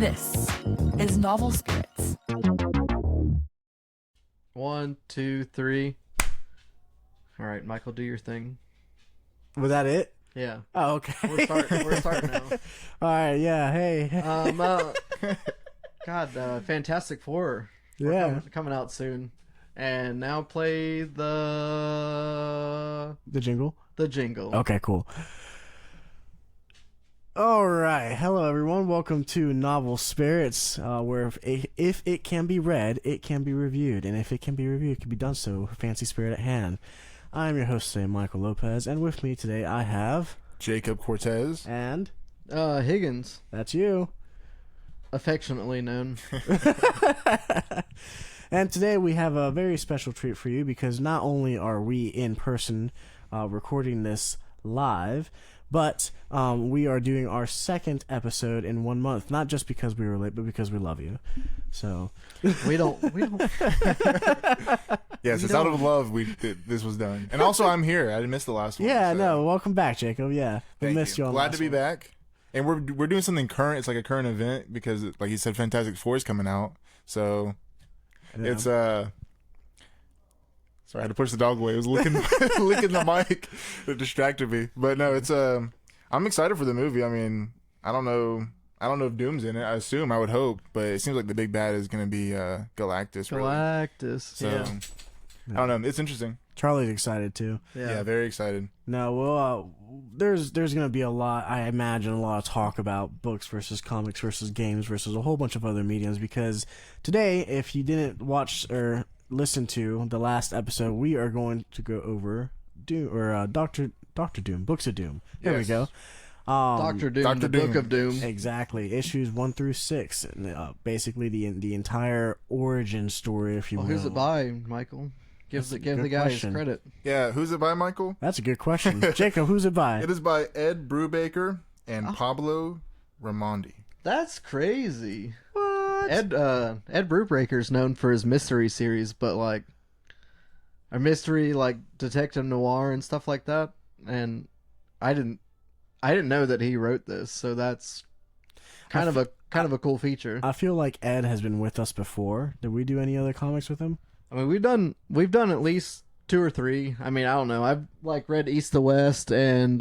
This is Novel Spirits. 1, 2, 3. All right, Michael, do your thing. Was that it? Yeah. Oh, okay. We're starting now. All right, yeah, hey. Fantastic Four. Yeah. Coming out soon. And now play the jingle? The jingle. Okay, cool. All right. Hello, everyone. Welcome to Novel Spirits, where if it can be read, it can be reviewed. And if it can be reviewed, it can be done so with a fancy spirit at hand. I'm your host today, Michael Lopez, and with me today I have... Jacob Cortez. And... Higgins. That's you. Affectionately known. And today we have a very special treat for you because not only are we in person recording this live, but we are doing our second episode in 1 month. Not just because we were late, but because we love you. So we don't. Yes, it's out of love this was done. And also, I'm here. I didn't miss the last one. Yeah, so. no. Welcome back, Jacob. Yeah, we Thank missed you. Glad to be back. And we're doing something current. It's like a current event because, like you said, Fantastic Four is coming out. So it's Sorry, I had to push the dog away. It was licking the mic. It distracted me. But no, it's I'm excited for the movie. I mean, I don't know if Doom's in it. I assume, I would hope, but it seems like the big bad is going to be Galactus. Really. Galactus. So yeah. I don't know. It's interesting. Charlie's excited too. Yeah, very excited. No, well, there's going to be a lot. I imagine a lot of talk about books versus comics versus games versus a whole bunch of other mediums. Because today, if you didn't watch or listen to the last episode, we are going to go over Doom or Doctor Doom, Books of Doom. There we go. Doctor Doom, the Book of Doom. Exactly, issues 1 through 6. Basically, the entire origin story, if you will. Who's it by, Michael? Give the guy his credit. Yeah, who's it by, Michael? That's a good question. Jacob, who's it by? It is by Ed Brubaker and Pablo Raimondi. That's crazy. What? Ed Brubaker's known for his mystery series, but like a mystery like detective noir and stuff like that. And I didn't know that he wrote this, so that's kind of a cool feature. I feel like Ed has been with us before. Did we do any other comics with him? I mean, we've done at least 2 or 3. I mean, I don't know. I've like read East to West and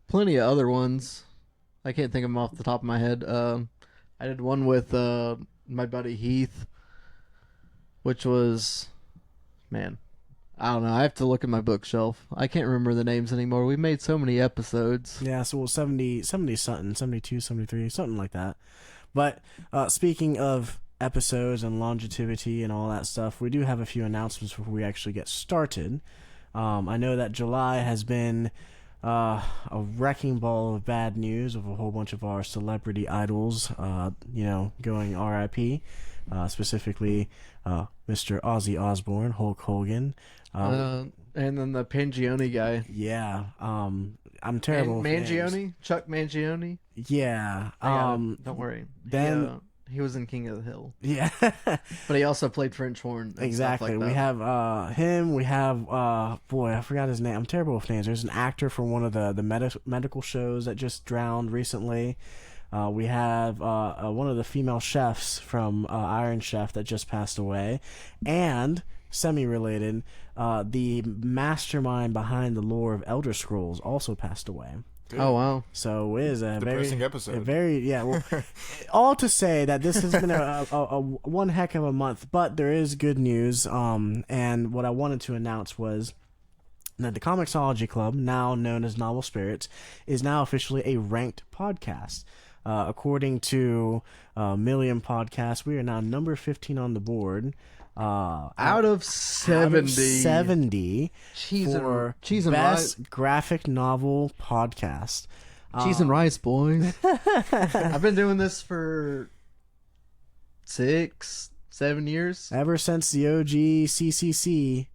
plenty of other ones. I can't think of them off the top of my head. I did one with my buddy Heath, which was, man, I don't know. I have to look at my bookshelf. I can't remember the names anymore. We made so many episodes. Yeah, so 70 something, 72, 73, something like that. But speaking of episodes and longevity and all that stuff, we do have a few announcements before we actually get started. I know that July has been a wrecking ball of bad news of a whole bunch of our celebrity idols, going RIP, specifically Mr. Ozzy Osbourne, Hulk Hogan, and then the Pangione guy. Yeah, I'm terrible. Mangione, Chuck Mangione. Yeah, don't worry. Then. He was in King of the Hill. Yeah. But he also played French horn. Exactly. Stuff like that. We have him. We have, boy, I forgot his name. I'm terrible with names. There's an actor from one of the medical shows that just drowned recently. We have one of the female chefs from Iron Chef that just passed away. And, semi-related, the mastermind behind the lore of Elder Scrolls also passed away. Dude. Oh wow! So it is a depressing episode. Well, all to say that this has been a one heck of a month, but there is good news. And what I wanted to announce was that the Comixology Club, now known as Novel Spirits, is now officially a ranked podcast. According to Million Podcasts, we are now number 15 on the board. Out of 70 for cheese and best rice. graphic novel podcast. Cheese and rice, boys. I've been doing this for 6-7 years. Ever since the OG CCC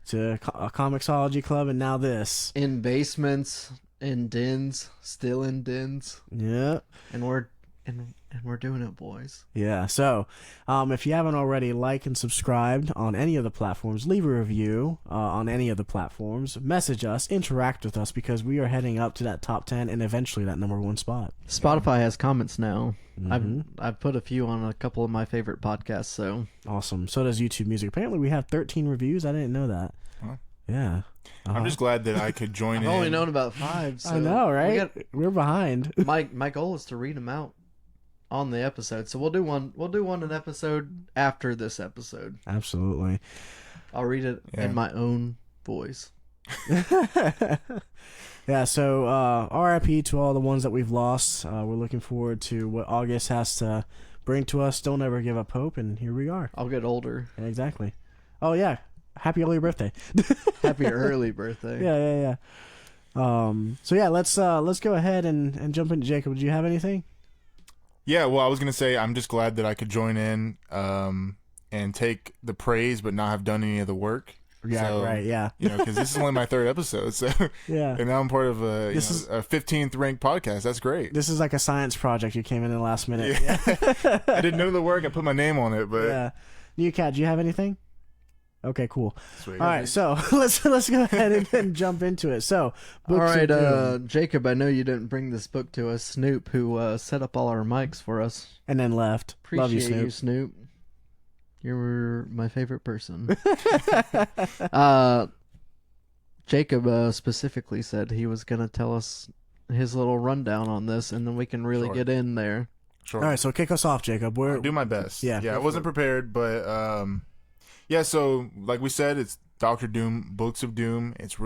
to a Comixology Club, and now this. In basements, in dens, still in dens. Yeah. And we're And we're doing it, boys. Yeah. So, if you haven't already, like and subscribed on any of the platforms, leave a review on any of the platforms, message us, interact with us, because we are heading up to that top 10 and eventually that number 1 spot. Spotify has comments now. Mhm. I've put a few on a couple of my favorite podcasts. So Awesome. So does YouTube Music. Apparently, we have 13 reviews. I didn't know that. Huh. Yeah. I'm just glad that I could join I've in. only known about 5. So I know, right? We're behind. my goal is to read them out on the episode. So we'll do one an episode after this episode. Absolutely. I'll read it in my own voice. Yeah, so RIP to all the ones that we've lost. We're looking forward to what August has to bring to us. Don't ever give up hope, and here we are. I'll get older. Yeah, exactly. Oh yeah, happy early birthday. Happy early birthday. Yeah. So yeah, let's go ahead and jump into Jacob. Do you have anything? Yeah, well, I was gonna say I'm just glad that I could join in and take the praise, but not have done any of the work. Yeah, So, right. Yeah, because this is only my 3rd episode, so yeah. and now I'm part of a 15th ranked podcast. That's great. This is like a science project. You came in the last minute. Yeah. I didn't know the work. I put my name on it, but Yeah. New Cat, do you have anything? Okay, cool. Sweet. All right, so let's go ahead and jump into it. So, All books right, of doom. Jacob, I know you didn't bring this book to us. Snoop, who set up all our mics for us. And then left. Love you, Appreciate Snoop. you, Snoop. You're my favorite person. Jacob specifically said he was going to tell us his little rundown on this, and then we can really Sure. get in there. Sure. All right, so kick us off, Jacob. I'll do my best. Yeah. I wasn't prepared, but yeah. So like we said, it's Doctor Doom, Books of Doom. It's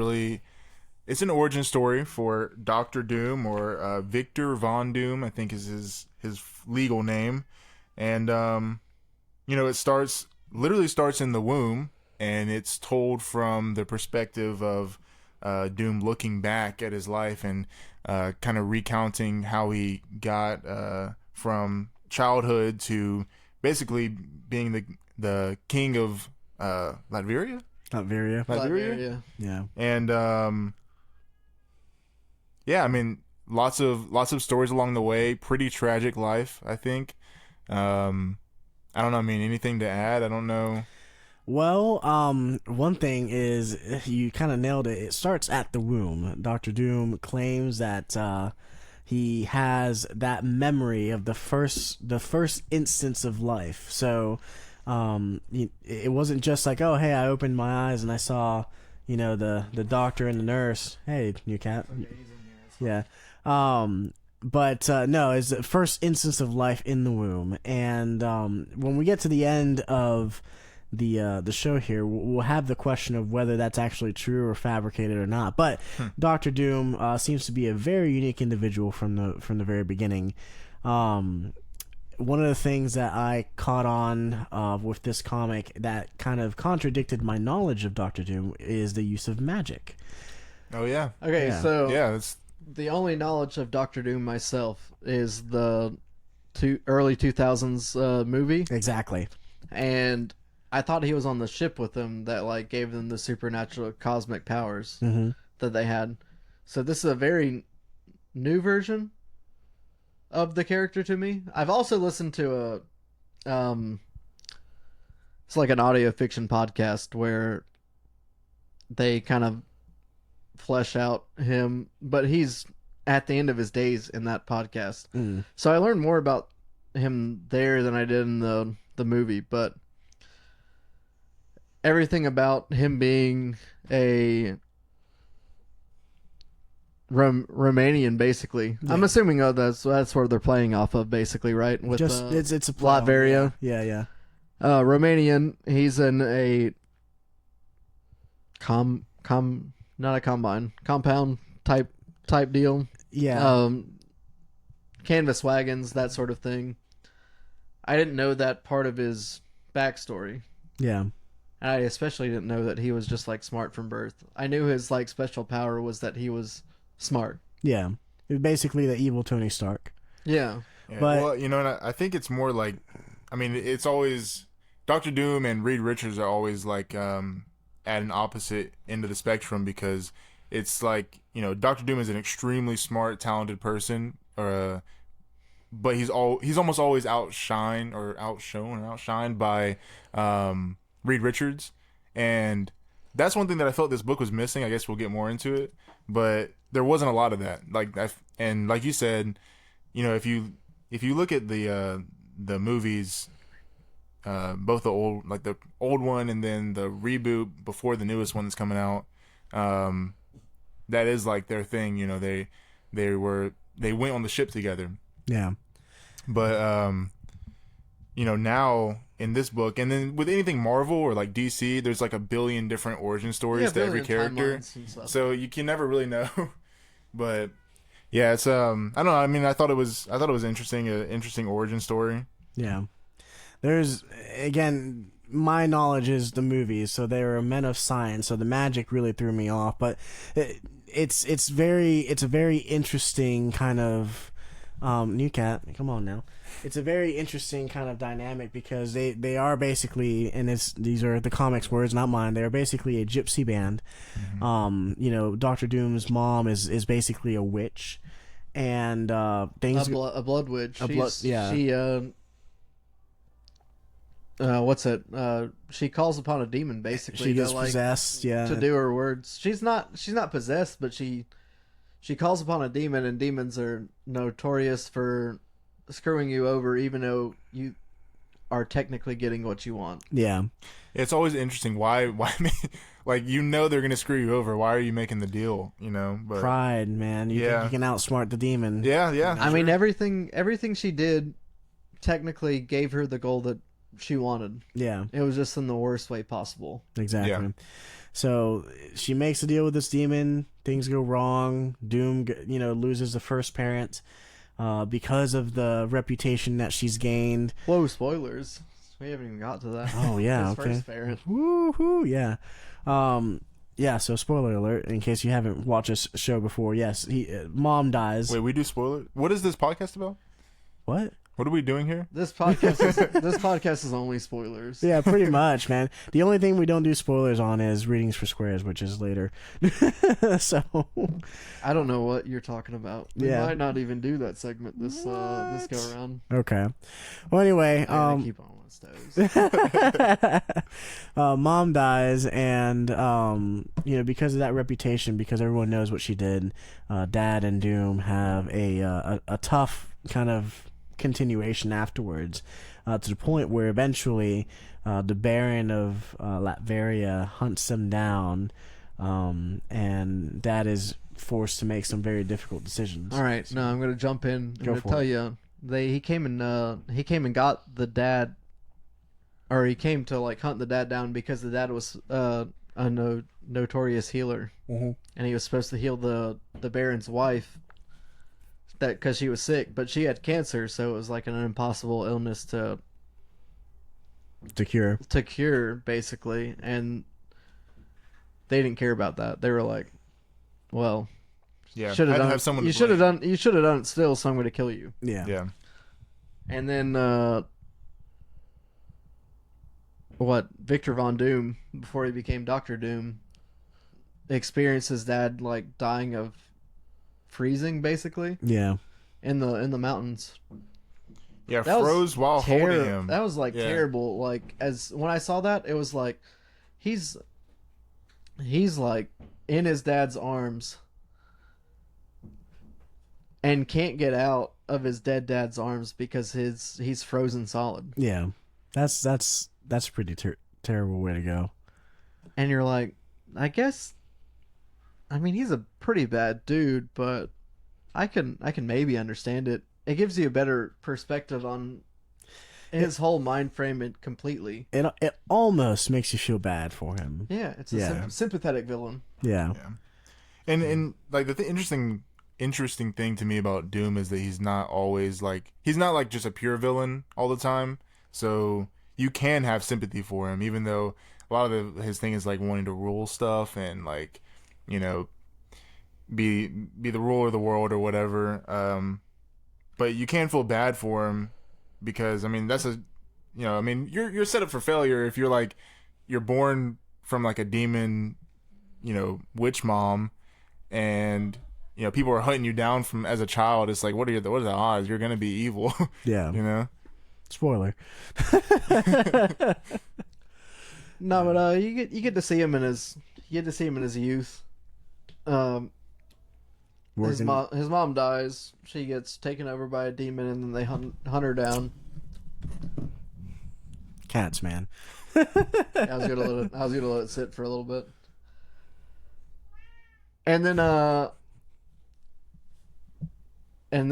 an origin story for Doctor Doom, or Victor Von Doom, I think is his legal name, and it literally starts in the womb, and it's told from the perspective of Doom looking back at his life and kind of recounting how he got from childhood to basically being the king of Latveria. Latveria. Yeah. And yeah, I mean, lots of stories along the way. Pretty tragic life, I think. I don't know. I mean, anything to add? I don't know. Well, one thing is, you kind of nailed it. It starts at the womb. Dr. Doom claims that he has that memory of the first instance of life. So, it wasn't just like, oh, hey, I opened my eyes and I saw, the doctor and the nurse. Hey, new cat. Yeah. But no, it's the first instance of life in the womb. And when we get to the end of the show here, we'll have the question of whether that's actually true or fabricated or not. But Doctor Doom seems to be a very unique individual from the very beginning. One of the things that I caught on with this comic that kind of contradicted my knowledge of Doctor Doom is the use of magic. Oh yeah. Okay, Yeah. so Yeah. It's the only knowledge of Doctor Doom myself is the early 2000s movie, Exactly. and I thought he was on the ship with them that like gave them the supernatural cosmic powers Mm-hmm. that they had. So this is a very new version of the character to me. I've also listened to it's like an audio fiction podcast where they kind of flesh out him, but he's at the end of his days in that podcast. Mm. So I learned more about him there than I did in the movie, but everything about him being a Romanian, basically. Yeah. I'm assuming that's where they're playing off of, basically, right? With Just it's a plot. Latveria. Yeah. Romanian. He's in a not a combine, compound type deal. Yeah. Canvas wagons, that sort of thing. I didn't know that part of his backstory. Yeah. And I especially didn't know that he was just like smart from birth. I knew his like special power was that he was smart. Yeah. It's basically the evil Tony Stark. Yeah. Yeah, But- well, and I think it's more like, I mean, it's always Doctor Doom and Reed Richards are always like at an opposite end of the spectrum, because it's like, Doctor Doom is an extremely smart, talented person, or but he's almost always outshone or outshined by Reed Richards, and that's one thing that I felt this book was missing. I guess we'll get more into it, but there wasn't a lot of that. And like you said, you know, if you look at the movies, both the old one and then the reboot before the newest one that's coming out, that is like their thing. You know, they went on the ship together. Yeah. But you know, now in this book, and then with anything Marvel or like DC, there's like a billion different origin stories to every character, so you can never really know. But yeah, it's I don't know. I mean, I thought it was interesting, an interesting origin story. Yeah. There's, again, my knowledge is the movies, so they were men of science, so the magic really threw me off. But it's a very interesting kind of new cat. Come on now. It's a very interesting kind of dynamic because they are basically, and these are the comics words, not mine. They are basically a gypsy band. Mm-hmm. You know, Doctor Doom's mom is basically a witch, and things a blood witch. Yeah. She what's it? She calls upon a demon basically. She gets possessed, yeah. To do her words. She's not possessed, but she calls upon a demon, and demons are notorious for screwing you over, even though you are technically getting what you want. Yeah. It's always interesting why like, you know, they're gonna screw you over. Why are you making the deal? You know, but pride, man. You think you can outsmart the demon. Yeah. I mean, everything she did technically gave her the goal that she wanted. Yeah. It was just in the worst way possible. Exactly. Yeah. So she makes a deal with this demon. Things go wrong. Doom, loses the first parent because of the reputation that she's gained. Whoa, spoilers. We haven't even got to that. Oh, yeah. His Okay. first parent. Woohoo, yeah. Yeah, so spoiler alert, in case you haven't watched this show before. Yes, mom dies. Wait, we do spoiler? What is this podcast about? What? What are we doing here? This podcast is only spoilers. Yeah, pretty much, man. The only thing we don't do spoilers on is readings for squares, which is later. So I don't know what you're talking about. We Yeah. might not even do that segment this go around. okay. Well, anyway, Keep on with those. mom dies, and because of that reputation, because everyone knows what she did, Dad and Doom have a tough kind of continuation afterwards, to the point where eventually the Baron of Latveria hunts them down, and Dad is forced to make some very difficult decisions. All right, no, I'm gonna jump in. I'm gonna for tell it. you, he came and got the dad, or he came to like hunt the dad down because the dad was a notorious healer, Mhm. and he was supposed to heal the Baron's wife. That because she was sick, but she had cancer, so it was like an impossible illness to cure, basically. And they didn't care about that. They were like, "Well, Yeah, should have had to done. have someone. You should have done. You should have done it still. So I'm going to kill you." Yeah. Yeah. And then Victor Von Doom, before he became Doctor Doom, experienced his dad like dying of freezing, basically. Yeah. In the mountains. Yeah, That was froze while holding him. That was like terrible. Like as when I saw that, it was like he's like in his dad's arms and can't get out of his dead dad's arms because he's frozen solid. Yeah. That's a pretty terrible way to go. And you're like, I guess, I mean, he's a pretty bad dude, but I can maybe understand it. It gives you a better perspective on his whole mind frame completely. It almost makes you feel bad for him. Yeah, it's a sympathetic villain. Yeah. And like the interesting thing to me about Doom is that he's not always like just a pure villain all the time. So you can have sympathy for him, even though a lot of his thing is like wanting to rule stuff and like, you know, be the ruler of the world or whatever. But you can feel bad for him because I mean you're set up for failure if you're born from like a demon, witch mom, and you know, people are hunting you down from as a child. It's like, what are the odds? You're gonna be evil. Yeah. You know. Spoiler. No, but you get to see him in his youth. His mom dies. She gets taken over by a demon, and then they hunt her down. Cats, man. I was gonna let it sit for a little bit, and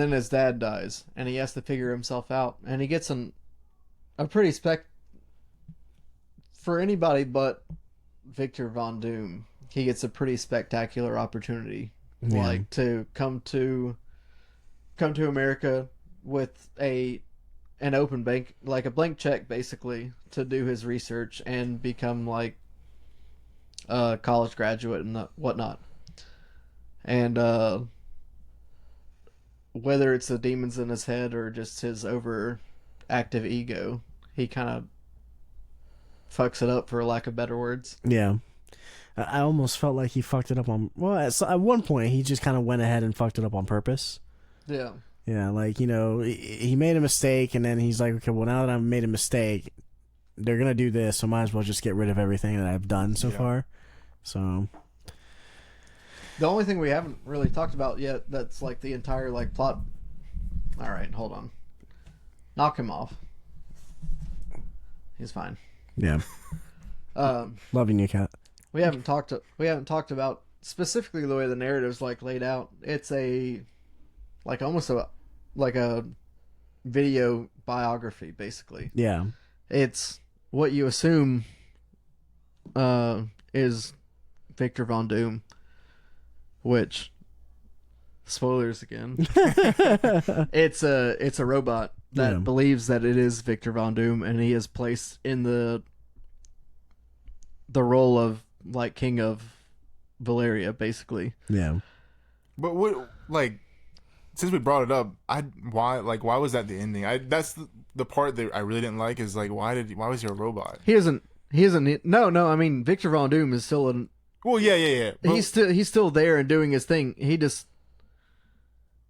then his dad dies, and he has to figure himself out, and he gets a pretty for anybody but Victor Von Doom. He gets a pretty spectacular opportunity, like to come to America with an open bank, like a blank check, basically, to do his research and become like a college graduate and whatnot. And whether it's the demons in his head or just his overactive ego, he kind of fucks it up, for lack of better words. Yeah. I almost felt like he fucked it up on... Well, at one point, he just kind of went ahead and fucked it up on purpose. Yeah. Yeah, like, you know, he made a mistake, and then he's like, okay, well, now that I've made a mistake, they're going to do this, so might as well just get rid of everything that I've done so far. So... The only thing we haven't really talked about yet that's like the entire like plot... Alright, hold on. Knock him off. He's fine. Yeah. Loving you, Cat. We haven't talked about specifically the way the narrative's like laid out. It's almost a video biography, basically. Yeah. It's what you assume is Victor Von Doom, which, spoilers again. It's a robot that believes that it is Victor Von Doom, and he is placed in the role of like king of Valeria, basically. Yeah. But what, like, since we brought it up, why was that the ending? That's the part that I really didn't like, is like, why was he a robot? He isn't. No. I mean, Victor Von Doom is still an. Well, yeah. But, he's still there and doing his thing. He just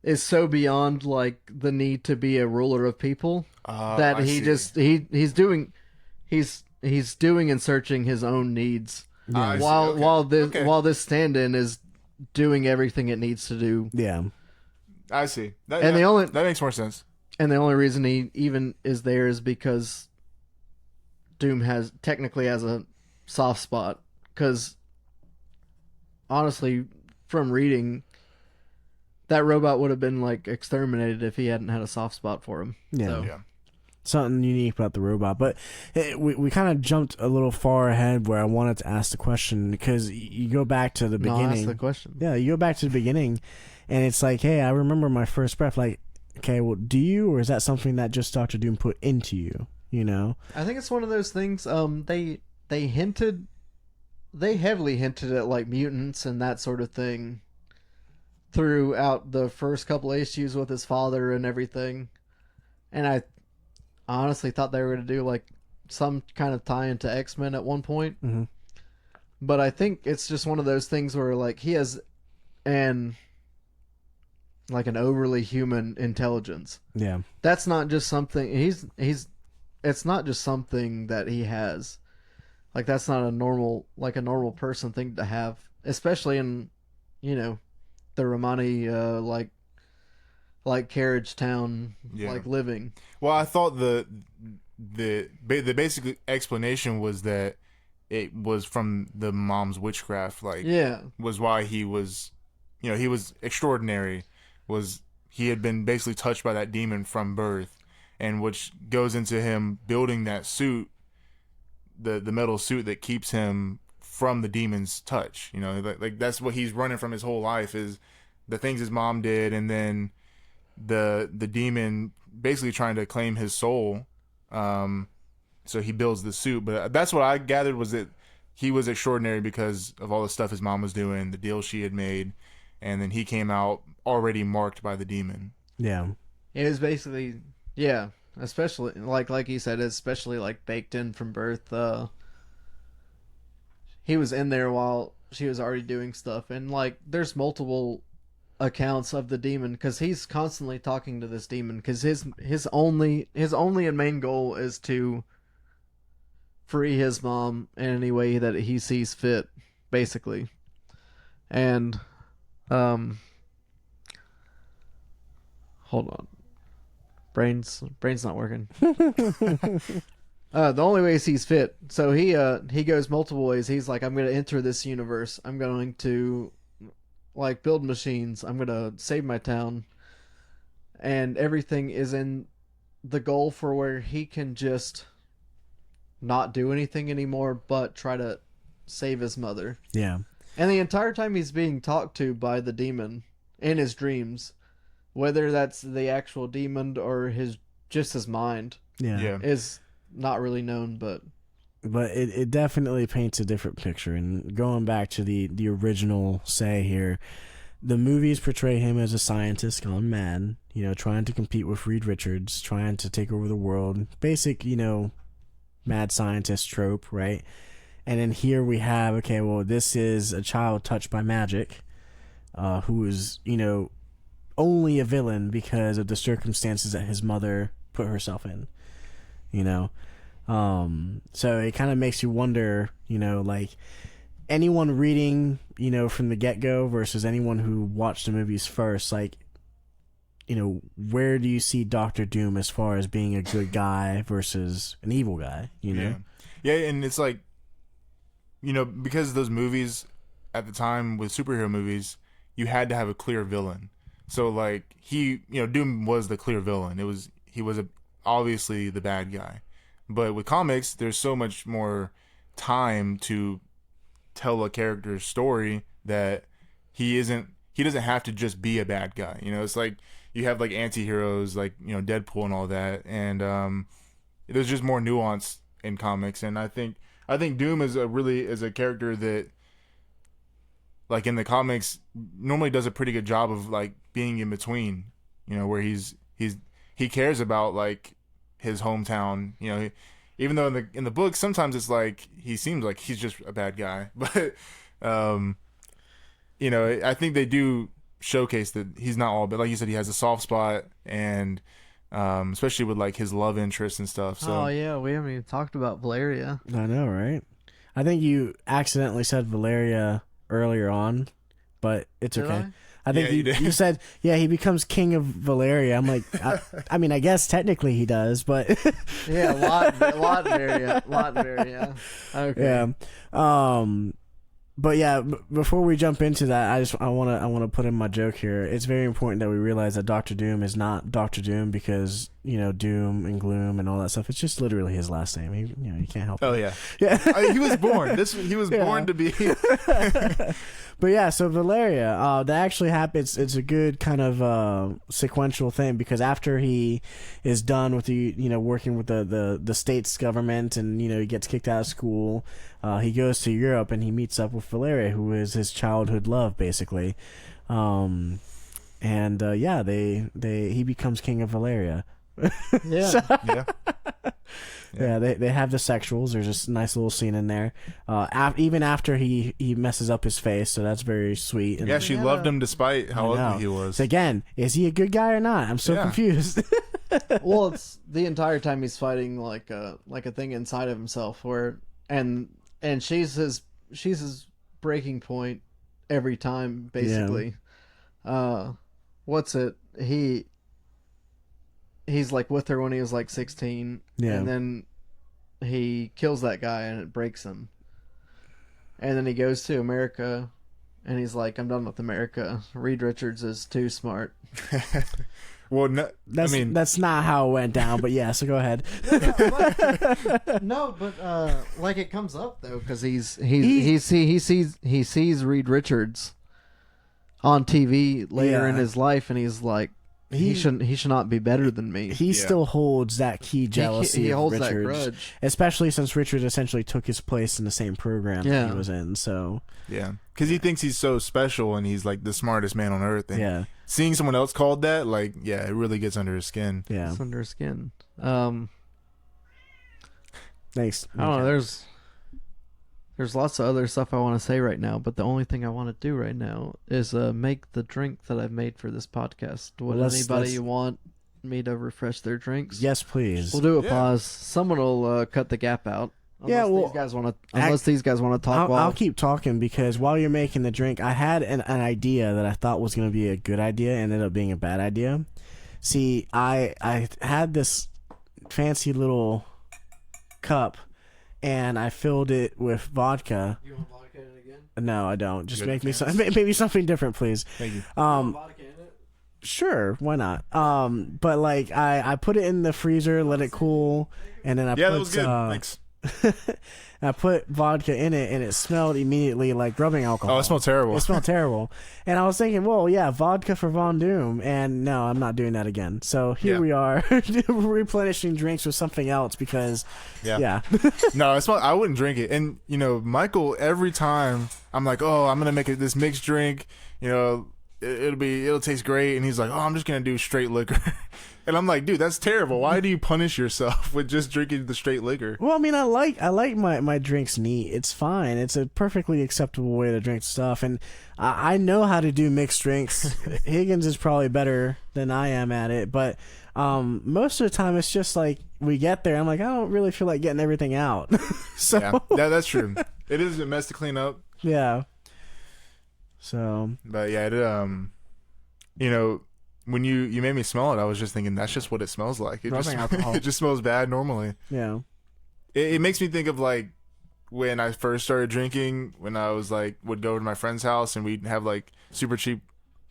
is so beyond like the need to be a ruler of people that he's doing and searching his own needs, while this stand-in is doing everything it needs to do. Yeah, I see. That makes more sense. And the only reason he even is there is because Doom technically has a soft spot, because honestly, from reading, that robot would have been like exterminated if he hadn't had a soft spot for him. Yeah. So. Yeah. Something unique about the robot. But we kind of jumped a little far ahead where I wanted to ask the question, because you go back to the beginning. No, ask the question. Yeah, you go back to the beginning, and it's like, hey, I remember my first breath. Like, okay, well, do you, or is that something that just Dr. Doom put into you? You know? I think it's one of those things. They heavily hinted at like mutants and that sort of thing throughout the first couple of issues with his father and everything, and I honestly thought they were going to do like some kind of tie into X-Men at one point. Mm-hmm. But I think it's just one of those things where like he has an overly human intelligence. Yeah. That's not just something it's not just something that he has. Like, that's not a normal person thing to have, especially in, the Romani like carriage town, like living. Well, I thought the basic explanation was that it was from the mom's witchcraft. Like, was why he was, he was extraordinary. Was he had been basically touched by that demon from birth, and which goes into him building that suit, the metal suit that keeps him from the demon's touch. Like that's what he's running from his whole life, is the things his mom did, and then the demon basically trying to claim his soul. So he builds the suit. But that's what I gathered, was that he was extraordinary because of all the stuff his mom was doing, the deal she had made, and then he came out already marked by the demon. Yeah. It was basically, especially like he said, especially like baked in from birth. He was in there while she was already doing stuff, and like there's multiple accounts of the demon, because he's constantly talking to this demon, because his only and main goal is to free his mom in any way that he sees fit, basically. And hold on, brain's not working. The only way he sees fit. So he goes multiple ways. He's like, I'm going to enter this universe. I'm going to like build machines. I'm going to save my town. And everything is in the goal for where he can just not do anything anymore but try to save his mother. Yeah. And the entire time he's being talked to by the demon in his dreams, whether that's the actual demon or his mind, is not really known, but it definitely paints a different picture. And going back to the original say here, the movies portray him as a scientist gone mad, trying to compete with Reed Richards, trying to take over the world. Basic, mad scientist trope, right? And then here we have, okay, well, this is a child touched by magic, who is, only a villain because of the circumstances that his mother put herself in, So it kind of makes you wonder, like anyone reading, from the get-go versus anyone who watched the movies first, like, where do you see Doctor Doom as far as being a good guy versus an evil guy, Yeah, and it's like, because those movies at the time with superhero movies, you had to have a clear villain. So like Doom was the clear villain. He was obviously the bad guy. But with comics, there's so much more time to tell a character's story that he doesn't have to just be a bad guy. It's like you have like anti-heroes like, Deadpool and all that. And there's just more nuance in comics. And I think Doom is a character that, like in the comics, normally does a pretty good job of like being in between, where he cares about like his hometown, even though in the book sometimes it's like he seems like he's just a bad guy, but I think they do showcase that he's not all, but like you said, he has a soft spot, and especially with like his love interest and stuff. So oh yeah, we haven't even talked about Valeria. I know, right? I think you accidentally said Valeria earlier on, but it's Did okay. I? I think you said, he becomes king of Valeria. I'm like, I mean, I guess technically he does, but yeah, Latveria. Okay. Yeah. But yeah, before we jump into that, I want to put in my joke here. It's very important that we realize that Doctor Doom is not Doctor Doom because doom and gloom and all that stuff. It's just literally his last name. You can't help it. Oh yeah, yeah. He was born. He was born to be. But yeah, so Valeria, that actually happens. It's a good kind of sequential thing because after he is done with the working with the state's government and he gets kicked out of school, he goes to Europe and he meets up with Valeria, who is his childhood love, basically. He becomes king of Valeria. Yeah. Yeah, they have the sexuals. There's a nice little scene in there. Even after he messes up his face, so that's very sweet. And she loved him despite how ugly he was. So again, is he a good guy or not? I'm so confused. Well, it's the entire time he's fighting like a thing inside of himself, and she's his breaking point every time, basically. Yeah. He's like with her when he was like 16, and then he kills that guy and it breaks him. And then he goes to America and he's like, I'm done with America. Reed Richards is too smart. Well, no, that's not how it went down, but yeah, so go ahead. No, but like it comes up though, because he sees Reed Richards on TV later in his life, and he's like, he should not be better than me. He still holds that key jealousy. He holds Richards, that grudge, especially since Richards essentially took his place in the same program that he was in. So because he thinks he's so special and he's like the smartest man on earth. And seeing someone else called that, like, it really gets under his skin. Yeah, it's under his skin. Thanks. I don't know. There's lots of other stuff I want to say right now, but the only thing I want to do right now is make the drink that I've made for this podcast. Would anybody want me to refresh their drinks? Yes, please. We'll do a pause. Someone will cut the gap out. Unless these guys want to talk. I'll keep talking because while you're making the drink, I had an idea that I thought was going to be a good idea, and ended up being a bad idea. See, I had this fancy little cup, and I filled it with vodka. You want vodka in it again? No, I don't. Just make me maybe something different, please. Thank you. Vodka in it? Sure, why not? But like I put it in the freezer, let it cool, and then that was good. Thanks. I put vodka in it, and it smelled immediately like rubbing alcohol. Oh, it smelled terrible. It smelled terrible. And I was thinking, well, yeah, vodka for Von Doom. And no, I'm not doing that again. So here we are replenishing drinks with something else because, yeah. No, I wouldn't drink it. And, Michael, every time I'm like, oh, I'm going to make this mixed drink, it'll taste great. And he's like, oh, I'm just going to do straight liquor. And I'm like, dude, that's terrible. Why do you punish yourself with just drinking the straight liquor? Well, I mean, I like my drinks neat. It's fine. It's a perfectly acceptable way to drink stuff. And I know how to do mixed drinks. Higgins is probably better than I am at it. But most of the time, it's just like we get there. I'm like, I don't really feel like getting everything out. So yeah, that's true. It is a mess to clean up. Yeah. So. But yeah, when you made me smell it, I was just thinking that's just what it smells like. It just smells bad normally. Yeah. It makes me think of like when I first started drinking, when I was like would go to my friend's house and we'd have like super cheap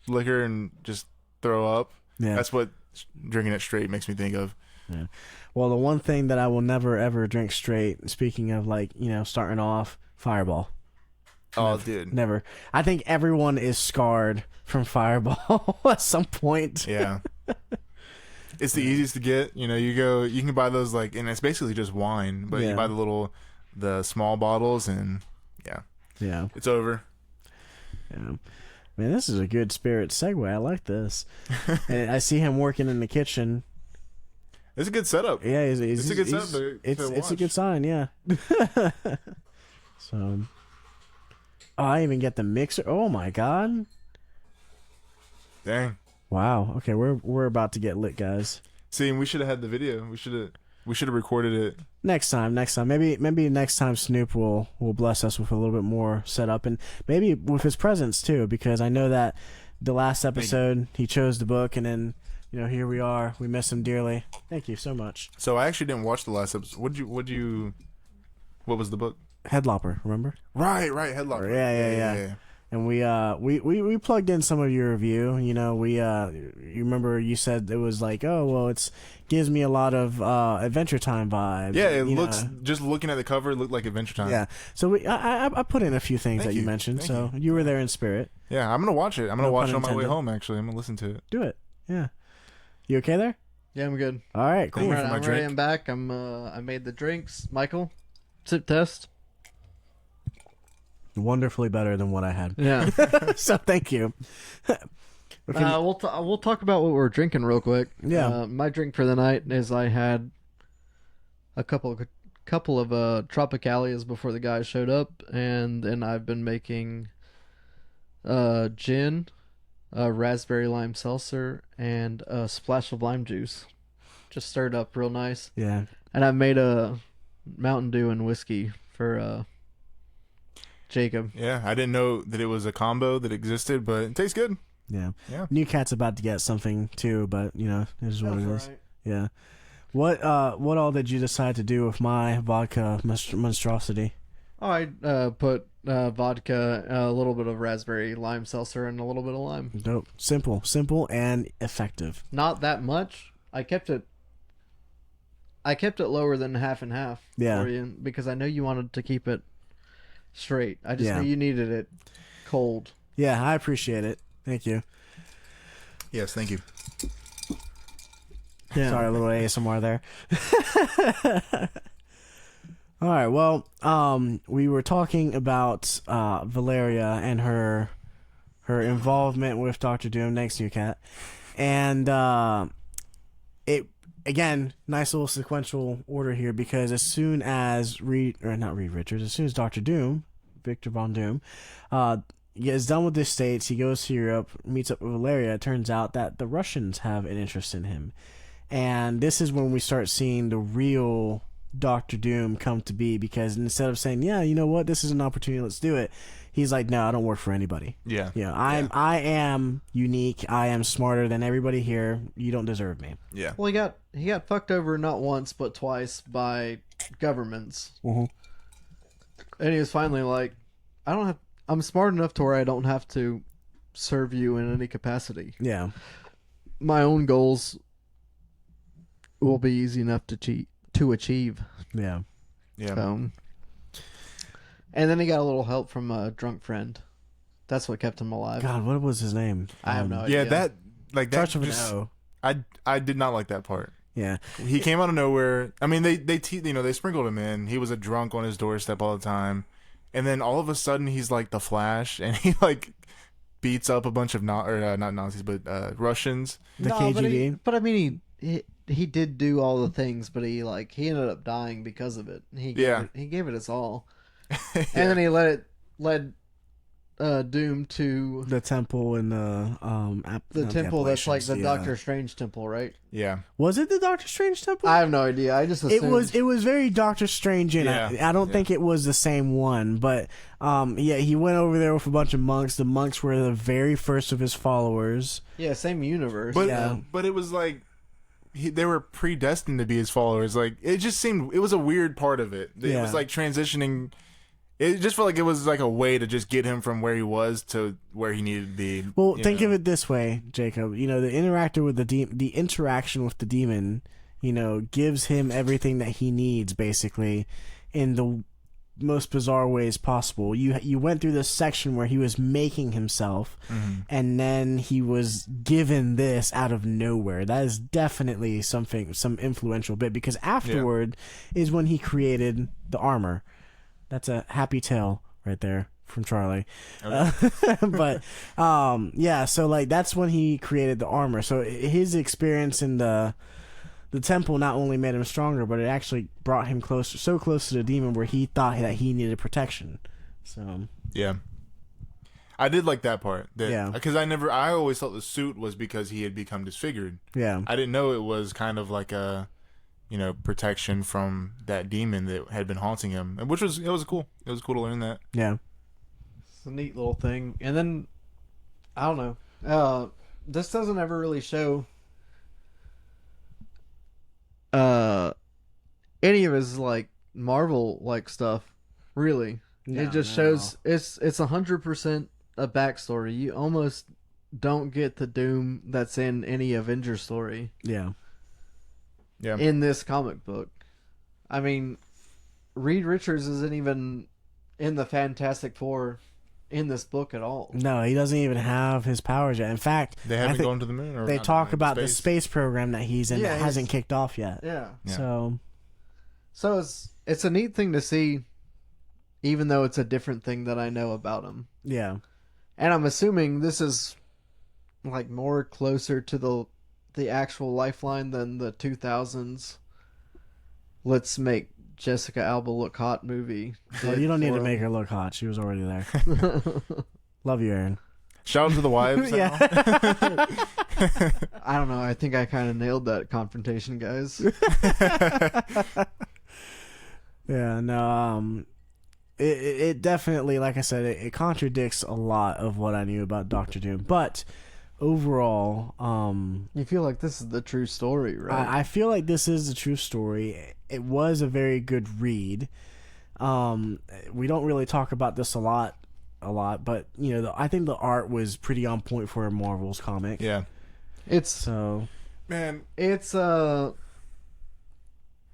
liquor and just throw up. Yeah. That's what drinking it straight makes me think of. Yeah. Well, the one thing that I will never ever drink straight, speaking of like, starting off, Fireball. Oh, dude. Never. I think everyone is scarred from Fireball at some point. Yeah. It's the easiest to get. You can buy those and it's basically just wine, but you buy the small bottles and yeah. It's over. Yeah. Man, this is a good spirit segue. I like this. And I see him working in the kitchen. It's a good setup. Yeah, it's a good setup. It's a good sign, yeah. So... Oh, I even get the mixer. Oh my god! Dang! Wow. Okay, we're about to get lit, guys. See, we should have had the video. We should have recorded it next time. Maybe next time Snoop will bless us with a little bit more setup and maybe with his presence too, because I know that the last episode he chose the book and then here we are. We miss him dearly. Thank you so much. So I actually didn't watch the last episode. What was the book? Headlopper, remember? Right, Headlopper. Yeah. And we plugged in some of your review. You remember you said it was like, oh well, gives me a lot of Adventure Time vibes. Yeah, it looks just looking at the cover, it looked like Adventure Time. Yeah. So I put in a few things that you mentioned. So you were there in spirit. Yeah, I'm gonna watch it. I'm gonna watch it on my way home. Actually, I'm gonna listen to it. Do it. Yeah. You okay there? Yeah, I'm good. All right, cool. I'm ready. I'm back. I made the drinks. Michael, sip test. Wonderfully better than what I had. Yeah. So thank you. We'll talk about what we're drinking real quick. Yeah. My drink for the night is I had a couple of Tropicalias before the guys showed up, and then I've been making gin, raspberry lime seltzer, and a splash of lime juice. Just stirred up real nice. Yeah. And I made a Mountain Dew and whiskey for Jacob. Yeah, I didn't know that it was a combo that existed, but it tastes good. Yeah. New Cat's about to get something too, but it is what it is. Right. Yeah. What all did you decide to do with my vodka monstrosity? Oh, I put vodka, a little bit of raspberry lime seltzer, and a little bit of lime. Dope. Simple and effective. Not that much. I kept it lower than half and half for you because I know you wanted to keep it straight. I just knew you needed it cold. Yeah, I appreciate it. Thank you. Yes, thank you. Yeah. Sorry, a little ASMR there. All right, well, we were talking about Valeria and her involvement with Dr. Doom. Thanks, New Cat. And again, nice little sequential order here, because as soon as as soon as Doctor Doom, Victor Von Doom, is done with the States, he goes to Europe, meets up with Valeria. It turns out that the Russians have an interest in him. And this is when we start seeing the real Doctor Doom come to be, because instead of saying, yeah, you know what, this is an opportunity, let's do it, he's like, no, I don't work for anybody. Yeah. I am unique. I am smarter than everybody here. You don't deserve me. Yeah. Well, he got fucked over not once but twice by governments. Mhm. And he was finally like, I'm smart enough to where I don't have to serve you in any capacity. Yeah. My own goals will be easy enough to achieve. Yeah. Yeah. And then he got a little help from a drunk friend. That's what kept him alive. God, what was his name? I have no idea. Yeah, that Starts with an just, O. I did not like that part. Yeah. He came out of nowhere. I mean, they sprinkled him in. He was a drunk on his doorstep all the time, and then all of a sudden he's like the Flash, and he like beats up a bunch of not Nazis, but Russians. The KGB. But I mean, he did do all the things, but he ended up dying because of it. He gave it his all, and then he led Doom to The temple in the temple that's like the Doctor Strange temple, right? Yeah. Was it the Doctor Strange temple? I have no idea. I just assumed. It was very Doctor Strange, and I don't think it was the same one, but he went over there with a bunch of monks. The monks were the very first of his followers. Yeah, same universe. But it was like they were predestined to be his followers. Like it just seemed it was a weird part of it. It was like transitioning. It just felt like it was like a way to just get him from where he was to where he needed to be. Well, think of it this way, Jacob. The the interaction with the demon, gives him everything that he needs, basically, in the most bizarre ways possible. You went through this section where he was making himself, and then he was given this out of nowhere. That is definitely some influential bit, because afterward is when he created the armor. That's a happy tale right there from Charlie. Okay. But so like that's when he created the armor. So his experience in the temple not only made him stronger, but it actually brought him so close to the demon where he thought that he needed protection. So yeah, I did like that part. Because I always thought the suit was because he had become disfigured. Yeah, I didn't know it was kind of like a protection from that demon that had been haunting him, which was cool. It was cool to learn that. Yeah, it's a neat little thing. And then I don't know. This doesn't ever really show any of his like Marvel like stuff. Really, it just shows it's 100% a backstory. You almost don't get the Doom that's in any Avenger story. Yeah. Yeah. In this comic book. I mean, Reed Richards isn't even in the Fantastic Four in this book at all. No, he doesn't even have his powers yet. In fact, they haven't gone to the moon. Or they talk about the space program that he's in that hasn't kicked off yet. Yeah. So it's a neat thing to see, even though it's a different thing that I know about him. Yeah. And I'm assuming this is like more closer to the actual Lifeline than the 2000s let's make Jessica Alba look hot movie. Oh, you don't need to make her look hot. She was already there. Love you, Aaron. Shout out to the wives. Yeah. I don't know. I think I kind of nailed that confrontation, guys. Yeah, no, it definitely, like I said, it contradicts a lot of what I knew about Doctor Doom, but overall, you feel like this is the true story, right? I feel like this is the true story. It was a very good read. We don't really talk about this a lot, but I think the art was pretty on point for a Marvel's comic. Yeah, it's a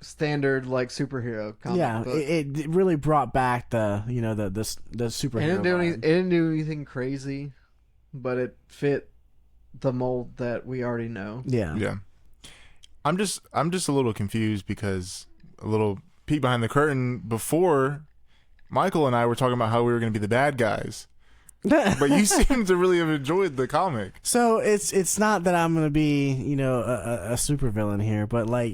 standard like superhero comic. Yeah, book. It really brought back the superhero. It didn't do anything crazy, but it fit the mold that we already know. Yeah. Yeah. I'm just a little confused because a little peek behind the curtain before Michael and I were talking about how we were going to be the bad guys. But you seem to really have enjoyed the comic. So it's not that I'm gonna be a super villain here, but like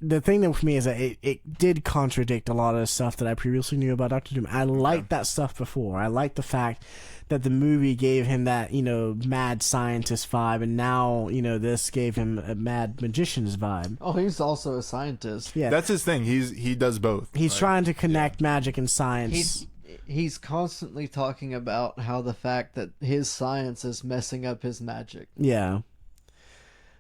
the thing that for me is that it did contradict a lot of the stuff that I previously knew about Doctor Doom. I liked that stuff before. I liked the fact that the movie gave him that mad scientist vibe, and now this gave him a mad magician's vibe. Oh, he's also a scientist. Yeah, That's his thing. He does both. he's trying to connect magic and science. He's constantly talking about how the fact that his science is messing up his magic. Yeah.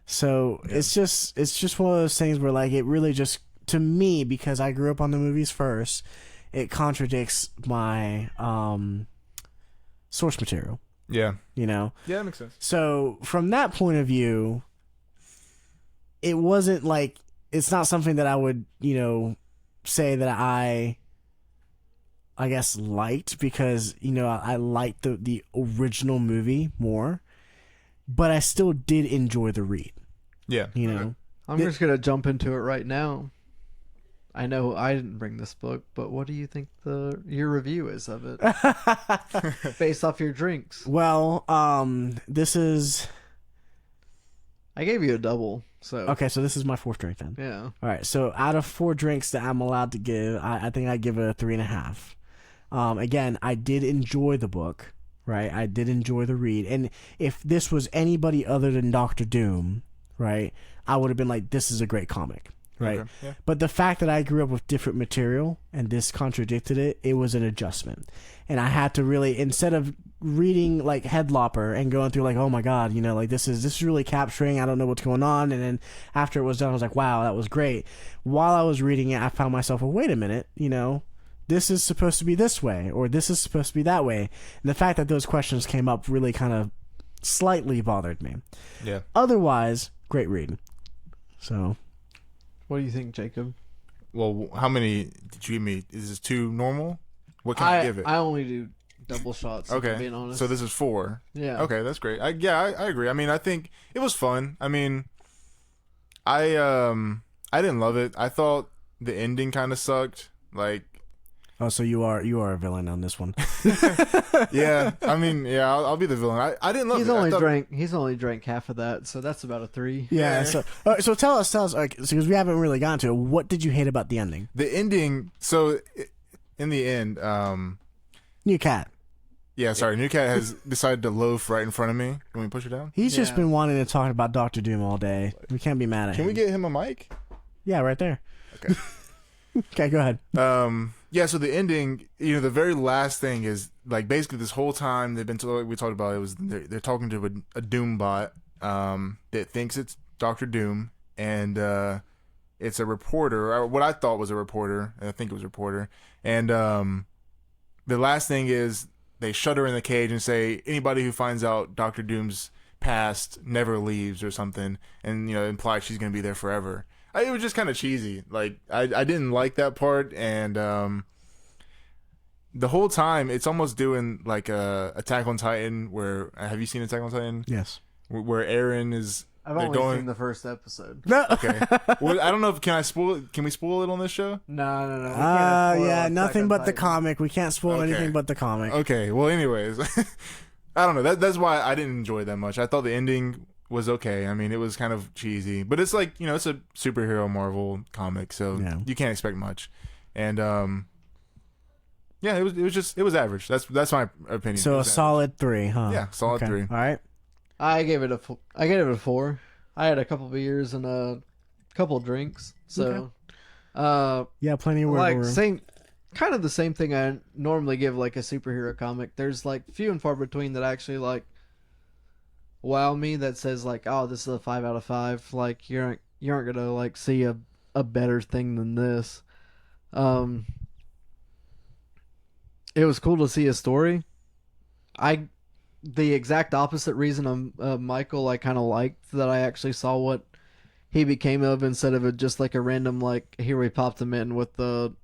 So it's just one of those things where like it really just, to me, because I grew up on the movies first, it contradicts my source material. Yeah. Yeah, that makes sense. So from that point of view, it wasn't like, it's not something that I would say that I guess liked, because I liked the original movie more, but I still did enjoy the read. Yeah. Okay. I'm just gonna jump into it right now. I know I didn't bring this book, but what do you think your review is of it, based off your drinks? Well, this is I gave you a double, so okay. So this is my fourth drink then. yeah. All right. So out of 4 drinks that I'm allowed to give, I think I give it a 3.5. Again, I did enjoy the book, right? I did enjoy the read. And if this was anybody other than Doctor Doom, right, I would have been like, this is a great comic, right? Okay, yeah. But the fact that I grew up with different material and this contradicted it, it was an adjustment. And I had to really, instead of reading like Headlopper and going through like, oh my God, like this is really capturing, I don't know what's going on. And then after it was done, I was like, wow, that was great. While I was reading it, I found myself, well, wait a minute, this is supposed to be this way, or this is supposed to be that way. And the fact that those questions came up really kind of slightly bothered me. Yeah. Otherwise, great read. So, What do you think, Jacob? Well, how many did you give me? Is this 2 normal? What can I give it? I only do double shots. If Okay. I'm being honest. So this is 4. Yeah. Okay, that's great. I agree. I mean, I think it was fun. I mean, I didn't love it. I thought the ending kind of sucked. Like, oh, so you are a villain on this one. yeah. I mean, yeah, I'll be the villain. I didn't love it. He's only drank half of that, so that's about a 3. Yeah. So, so tell us, because we haven't really gotten to it. What did you hate about the ending? The ending. So, in the end, New cat. yeah. Sorry, New Cat has decided to loaf right in front of me. Can we push it down? He's just Yeah. been wanting to talk about Doctor Doom all day. We can't be mad at him. Can we get him a mic? Yeah, right there. Okay. Okay, go ahead. Yeah, so the ending, the very last thing is like basically this whole time they've been we talked about it was they're talking to a Doom bot that thinks it's Doctor Doom, and it's a reporter, or what I thought was a reporter. I think it was a reporter, and the last thing is they shut her in the cage and say anybody who finds out Doctor Doom's past never leaves or something, and imply she's gonna be there forever. It was just kind of cheesy. Like I didn't like that part, and the whole time it's almost doing like Attack on Titan. Where have you seen Attack on Titan? Yes. Where Aaron is. I've they're only going- seen the first episode. No. Okay. Well, I don't know if can we spoil it on this show? No. we can't spoil Yeah, Attack nothing on but the Titan. comic. We can't spoil Okay. anything but the comic. Okay. Well, anyways, I don't know. That's why I didn't enjoy it that much. I thought the ending was okay. I mean, it was kind of cheesy, but it's like it's a superhero Marvel comic, so Yeah. you can't expect much. And yeah, it was average. That's my opinion. So It a was solid 3, huh? Yeah, solid 3. All right. I gave it a 4. I had a couple beers and a couple drinks, so Yeah, plenty of wiggle like room. kind of the same thing I normally give like a superhero comic. There's like few and far between that actually like wow me, that says like, oh, this is a 5 out of 5. Like you aren't gonna like see a better thing than this. It was cool to see a story. The exact opposite reason Michael I kind of liked that I actually saw what he became of, instead of just like a random like, here we popped him in with the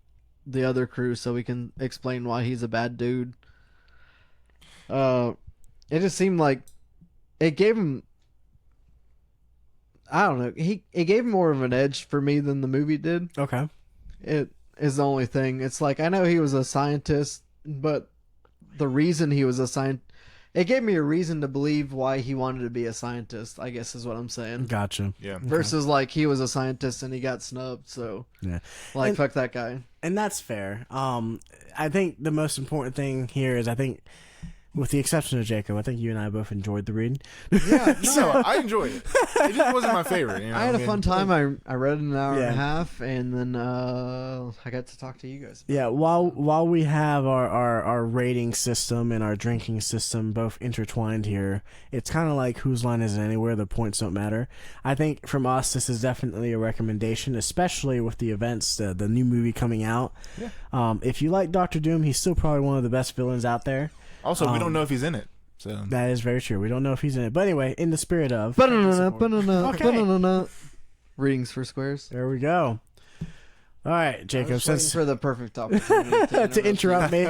other crew so we can explain why he's a bad dude. It just seemed like it gave him, I don't know, it gave him more of an edge for me than the movie did. Okay. It is the only thing. It's like, I know he was a scientist, but the reason he was a scientist. It gave me a reason to believe why he wanted to be a scientist, I guess is what I'm saying. Gotcha. Yeah. Versus like he was a scientist and he got snubbed, so Yeah. like And- fuck that guy. And that's fair. I think the most important thing here is with the exception of Jacob, I think you and I both enjoyed the read. Yeah, no, I enjoyed it. It just wasn't my favorite. You know? I had a fun time. I read an hour and Yeah. a half, and then I got to talk to you guys. Yeah, while we have our rating system and our drinking system both intertwined here, it's kind of like whose line is it anywhere, the points don't matter. I think from us, this is definitely a recommendation, especially with the events, the new movie coming out. Yeah. If you like Doctor Doom, he's still probably one of the best villains out there. Also, we don't know if he's in it. So That is very true. We don't know if he's in it. But anyway, in the spirit of... Okay. Readings for squares. There we go. All right, I Jacob, was waiting since... for the perfect opportunity to interrupt me.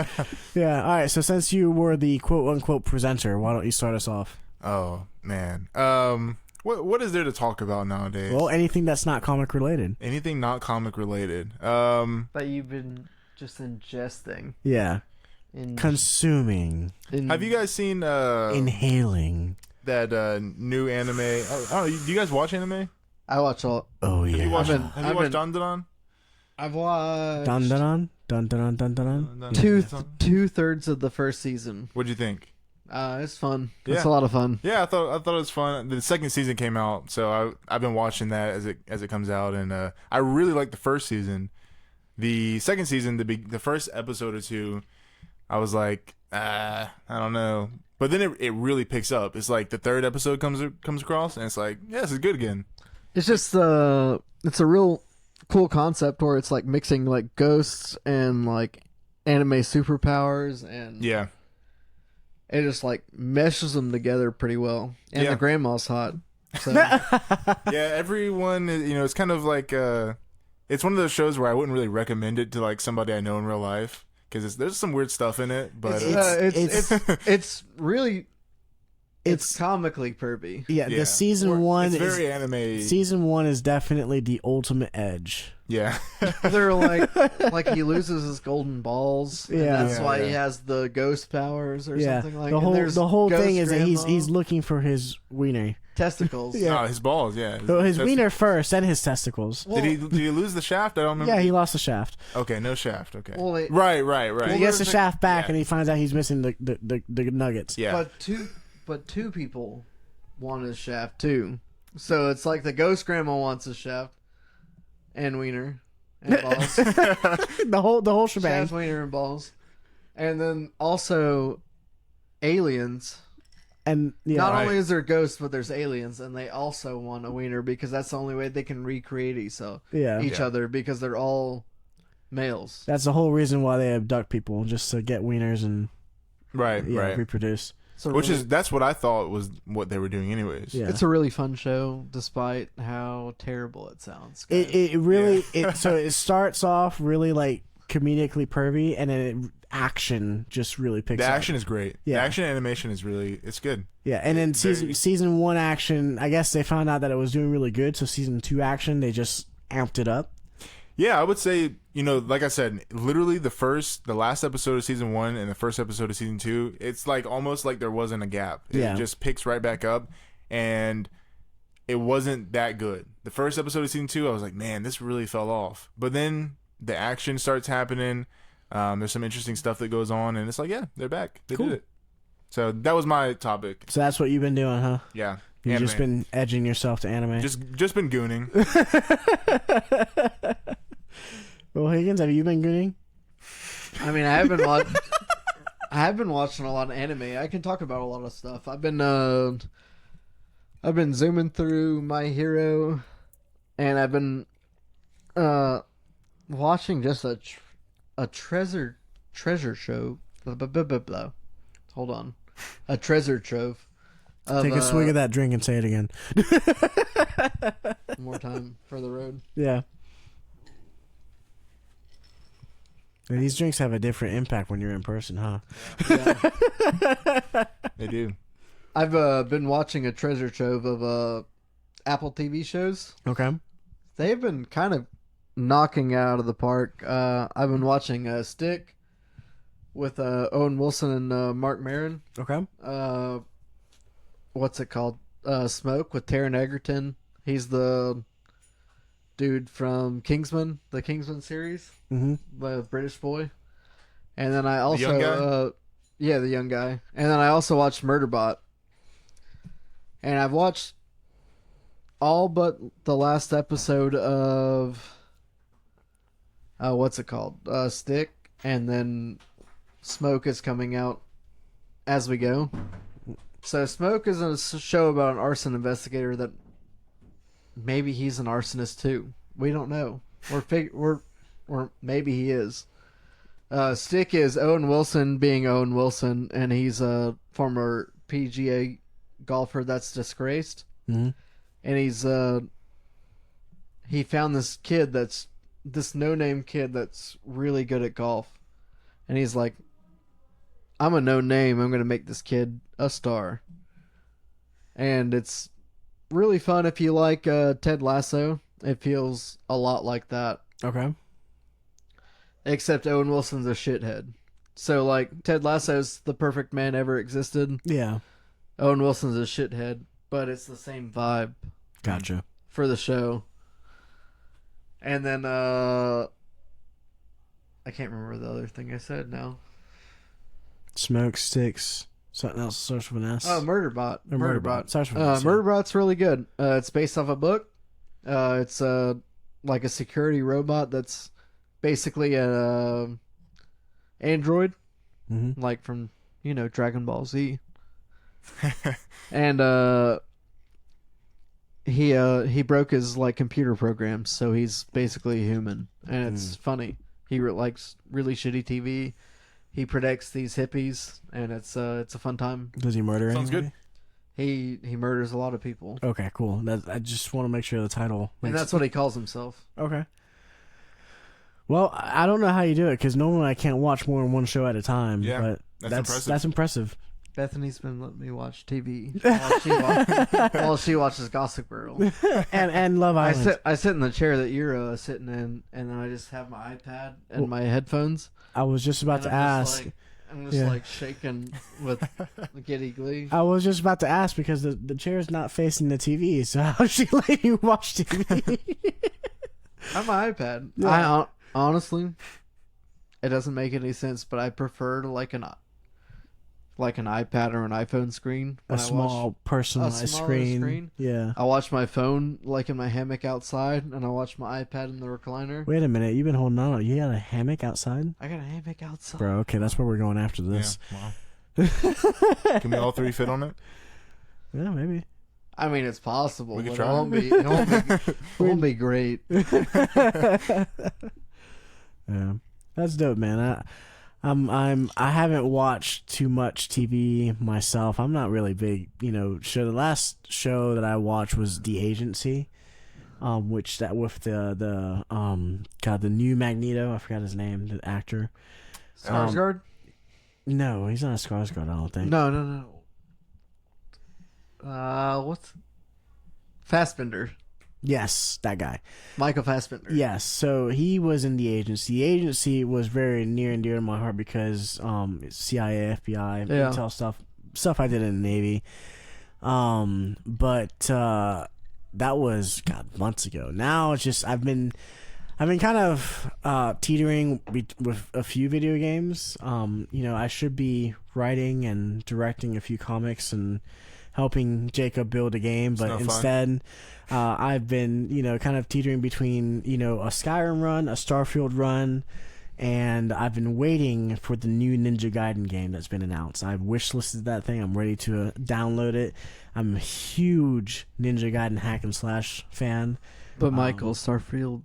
Yeah, all right, so since you were the quote-unquote presenter, why don't you start us off? Oh, man. What is there to talk about nowadays? Well, anything that's not comic-related. Anything not comic related. That you've been just ingesting. Yeah. Consuming. Have you guys seen Inhaling. that new anime? Do you guys watch anime? I watch all. Oh, yeah. Have you watched I've Don been- Don Don? I've watched Dun dun dun dun dun dun dun. two-thirds of the first season. What'd you think? It's fun. Yeah. It's a lot of fun. Yeah, I thought it was fun. The second season came out, so I've been watching that as it comes out, and I really liked the first season. The second season, the first episode or two, I was like, I don't know, but then it really picks up. It's like the third episode comes across, and it's like, yeah, this is good again. It's just it's a real cool concept where it's like mixing like ghosts and like anime superpowers, and Yeah, it just like meshes them together pretty well. And Yeah. the grandma's hot. So yeah. Everyone, it's kind of like it's one of those shows where I wouldn't really recommend it to like somebody I know in real life because there's some weird stuff in it, but it's really It's comically pervy. yeah. Yeah. The season one it's is very anime. season one is definitely the ultimate edge. Yeah, They're like he loses his golden balls. And Yeah. that's Yeah, why yeah. he has the ghost powers or Yeah, something like. the and whole there's the whole ghost thing is that grandma, he's looking for his wiener. testicles. Yeah. his balls. Yeah, So his That's- wiener first, then his testicles. Well, Did he lose the shaft? I don't remember. Yeah, he lost the shaft. Okay, no shaft. Okay. Well, they- right. He gets the there's a- shaft back, yeah. and he finds out he's missing the nuggets. Yeah. But two people want his shaft too. So it's like the ghost grandma wants his shaft and wiener and balls. the whole shebang. Shaft, wiener, and balls. And then also aliens. And yeah, Not Right. only is there ghosts, but there's aliens, and they also want a wiener because that's the only way they can recreate each yeah. other because they're all males. That's the whole reason why they abduct people, just to get wieners and right. reproduce. So That's what I thought was what they were doing, anyways. Yeah. it's a really fun show, despite how terrible it sounds. guys. It really so it starts off really like comedically pervy, and then action just really picks The up. action is great. Yeah. The action animation is it's good. Yeah, and then Very- season one action, I guess they found out that it was doing really good, so season two action they just amped it up. Yeah, I would say, like I said, literally the last episode of season 1 and the first episode of season 2, it's like almost like there wasn't a gap. It Yeah. just picks right back up, and it wasn't that good. The first episode of season 2, I was like, man, this really fell off. But then the action starts happening. There's some interesting stuff that goes on, and it's like, yeah, they're back. They Cool. did it. So that was my topic. So that's what you've been doing, huh? Yeah. You've Anime. just been edging yourself to anime. just been gooning. Well, Higgins, have you been gooning? I mean, I have been watching a lot of anime. I can talk about a lot of stuff. I've been zooming through My Hero, and I've been watching just a treasure show. Blah, blah, blah, blah, blah. Hold on, a treasure trove. Take a swig of that drink and say it again. One more time for the road. Yeah. And these drinks have a different impact when you're in person, huh? Yeah. They do. I've been watching a treasure trove of Apple TV shows. Okay. They've been kind of knocking out of the park. I've been watching Stick, with Owen Wilson and Mark Maron. Okay. What's it called? Smoke with Taron Egerton. He's the dude from Kingsman, the Kingsman series, Mm-hmm. the British boy. And then I also, young guy? Yeah, the young guy. And then I also watched Murderbot. And I've watched all but the last episode of what's it called? Stick, and then Smoke is coming out as we go. So Smoke is a show about an arson investigator that maybe he's an arsonist too. We don't know. Or maybe he is. Stick is Owen Wilson being Owen Wilson, and he's a former PGA golfer that's disgraced. Mm-hmm. And he found this kid this no-name kid that's really good at golf. And he's like, I'm a no-name. I'm going to make this kid a star. And it's really fun if you like Ted Lasso. It feels a lot like that. Okay. Except Owen Wilson's a shithead. So, like, Ted Lasso's the perfect man ever existed. Yeah. Owen Wilson's a shithead. But it's the same vibe. Gotcha. For the show. And then, I can't remember the other thing I said now. Smoke, Sticks, something else starts with an S. Oh, Murderbot. Murderbot. Starts with an S. Murderbot's really good. It's based off a book. It's like a security robot that's basically a android, Mm-hmm. like from Dragon Ball Z. And he broke his like computer programs, so he's basically a human, and it's funny. He likes really shitty TV. He protects these hippies, and it's a fun time. Does he murder Sounds anybody? He murders a lot of people, Okay, cool. I just want to make sure the title and makes that's what he calls himself. Okay. Well, I don't know how you do it, because normally I can't watch more than one show at a time. Yeah, but that's impressive. That's impressive. Bethany's been letting me watch TV while she watches Gossip Girl. and Love Island. I sit in the chair that you're sitting in, and then I just have my iPad and my headphones. I was just about to ask. I'm just like shaking with giddy glee. I was just about to ask, because the chair's not facing the TV, so how's she letting you watch TV? I have my iPad. Yeah. Honestly, it doesn't make any sense, but I prefer like an iPad or an iPhone screen. A small personalized screen. Yeah. I watch my phone like in my hammock outside, and I watch my iPad in the recliner. Wait a minute, you've been holding on. You got a hammock outside? I got a hammock outside. Bro, okay, that's where we're going after this. Yeah, wow. Can we all three fit on it? Yeah, maybe. I mean, it's possible. We could but try. It won't be great. Yeah, that's dope, man. I haven't watched too much TV myself. I'm not really big, The last show that I watched was The Agency, which that with the new Magneto. I forgot his name, the actor. Skarsgård? No, he's not a Skarsgård. I don't think. No. What's Fassbender? Yes, that guy. Michael Fassbender. Yes, so he was in The Agency. The Agency was very near and dear to my heart because it's CIA, FBI, intel stuff I did in the Navy. But that was months ago. Now it's just I've been kind of teetering with a few video games. I should be writing and directing a few comics and helping Jacob build a game, but instead I've been kind of teetering between a Skyrim run, a Starfield run, and I've been waiting for the new Ninja Gaiden game that's been announced. I've wishlisted that thing. I'm ready to download it. I'm a huge Ninja Gaiden hack and slash fan. But Michael, Starfield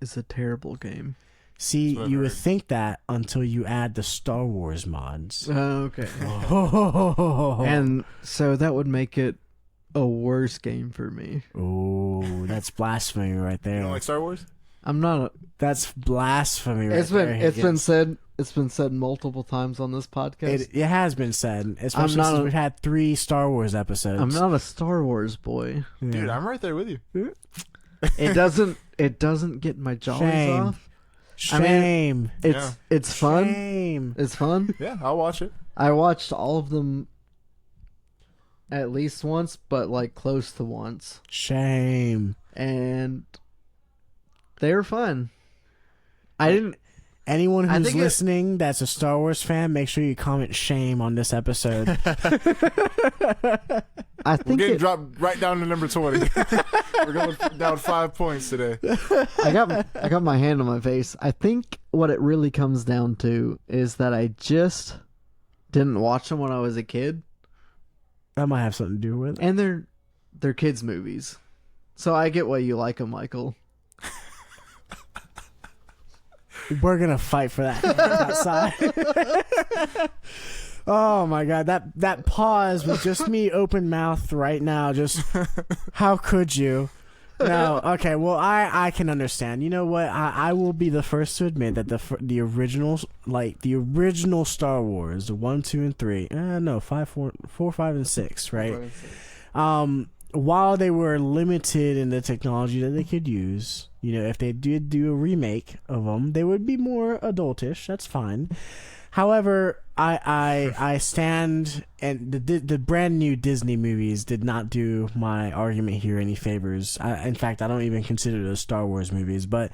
is a terrible game. See, you would think that until you add the Star Wars mods. Okay. And so that would make it a worse game for me. Oh, that's blasphemy right there. You don't like Star Wars? I'm not. That's blasphemy right there. It's been said multiple times on this podcast. It has been said, especially since we've had 3 Star Wars episodes. I'm not a Star Wars boy. Yeah. Dude, I'm right there with you. It doesn't get my jollies Shame. off. Shame. It's fun. Shame. It's fun. Yeah, I'll watch it. I watched all of them at least once, but like close to once, Shame. and they were fun. I didn't. Anyone I who's think listening that's a Star Wars fan, make sure you comment shame on this episode. I We're think getting dropped right down to number 20. We're going down 5 points today. I got my hand on my face. I think what it really comes down to is that I just didn't watch them when I was a kid, That might have something to do with it. and they're kids movies. So I get why you like them, Michael. We're gonna fight for that outside. Oh my god, that pause was just me open mouthed right now. Just how could you? No, okay. Well, I can understand. You know what? I will be the first to admit that the original Star Wars, the 1, 2, and 3. No, 5, 4, 5, and 6. Right. While they were limited in the technology that they could use, you know, if they did do a remake of them, they would be more adultish. That's fine. However, I stand, and the brand new Disney movies did not do my argument here any favors. In fact, I don't even consider those Star Wars movies. But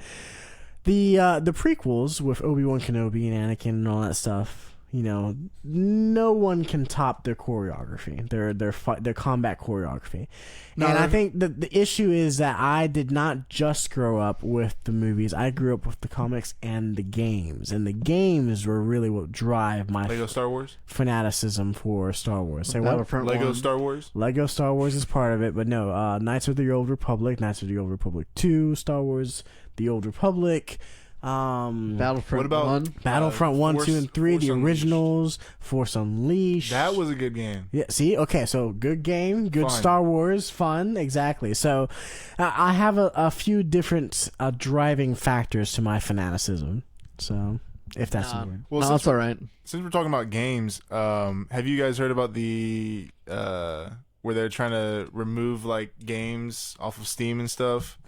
the prequels with Obi-Wan Kenobi and Anakin and all that stuff, you know, no one can top their choreography, their combat choreography. No, and I think the issue is that I did not just grow up with the movies. I grew up with the comics and the games. And the games were really what drive my Lego Star Wars? fanaticism for Star Wars. Say what? Battlefront Lego 1. Star Wars? Lego Star Wars is part of it, but no, Knights of the Old Republic, Knights of the Old Republic 2, Star Wars, The Old Republic, Battlefront What about 1. Battlefront 1, 2, and 3, Force the Unleashed. originals, Force Unleashed. That was a good game. Yeah, see? Okay, so good game, good Fun. Star Wars, fun, exactly. So I have a few different driving factors to my fanaticism. So, if that's the word. Well, No, that's all right. since we're talking about games, have you guys heard about the where they're trying to remove like games off of Steam and stuff?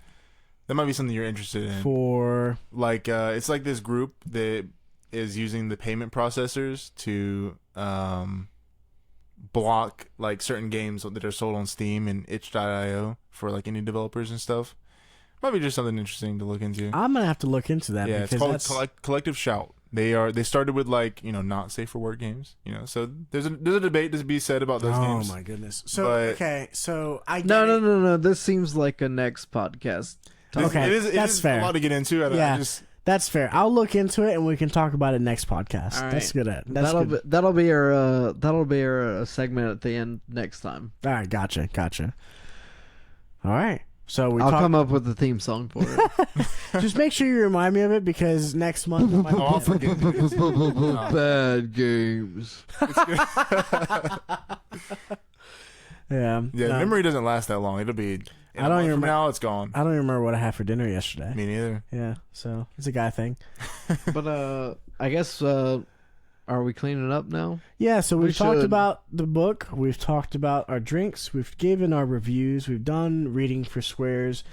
That might be something you're interested in. For Like it's like this group that is using the payment processors to block like certain games that are sold on Steam and itch.io for like indie developers and stuff. Might be just something interesting to look into. I'm going to have to look into that Yeah, it's because called that's... Collective Shout. They started with like, you know, not safe for work games, you know. So there's a debate to be said about those games. Oh my goodness. So But- okay, so I get No, it. no. This seems like a next podcast. Okay, it is that's fair. a lot to get into. Yeah. I just That's fair. I'll look into it and we can talk about it next podcast. All right. That's good. That's That'll good. that'll be our segment at the end next time. All right, gotcha. All right. So I'll come up with the theme song for it. Just make sure you remind me of it because next month we might I'll forget. Bad games. Yeah. Yeah, No, memory doesn't last that long. It'll be. I don't even from remember- now. It's gone. I don't even remember what I had for dinner yesterday. Me neither. Yeah, so it's a guy thing. But I guess are we cleaning up now? Yeah, so We we've talked should. about the book, we've talked about our drinks, we've given our reviews, we've done reading for squares.